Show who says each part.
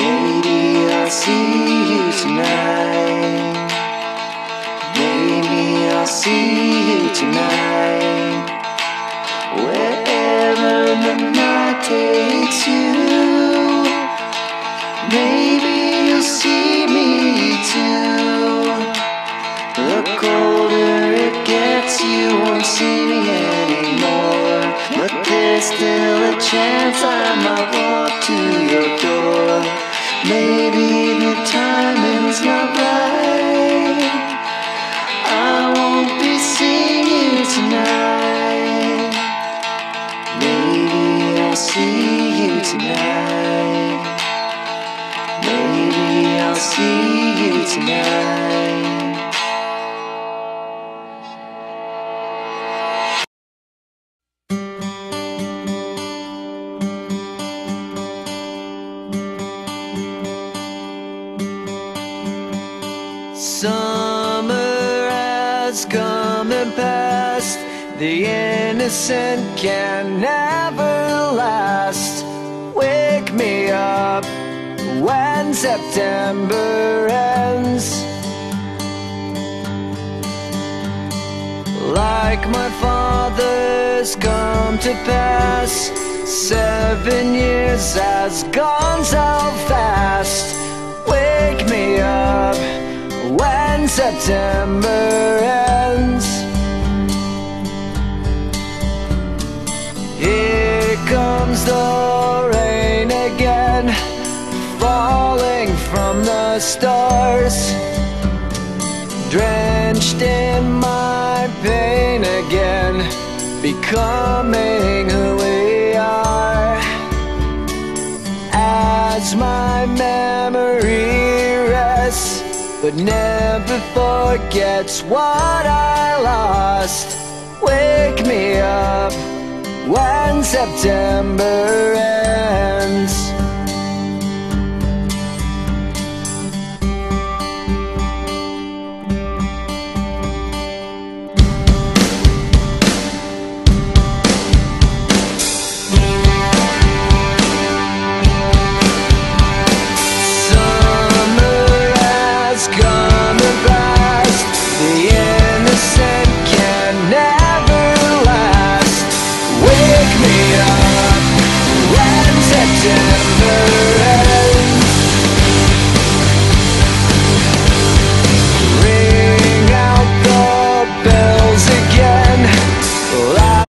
Speaker 1: Maybe I'll see you tonight. Maybe I'll see you tonight. Wherever the night takes you, maybe you'll see me too. The colder it gets, you won't see me anymore. But there's still a chance I might walk to your door. Maybe the timing's not right. I won't be seeing you tonight. Maybe I'll see you tonight. Maybe I'll see you tonight.
Speaker 2: Summer has come and passed. The innocent can never last. Wake me up when September ends. Like my father's come to pass, 7 years has gone so fast. Wake me up when September ends. Here comes the rain again, falling from the stars, drenched in my pain again, becoming who we are. As my memory rests, but never forgets what I lost. Wake me up when September ends.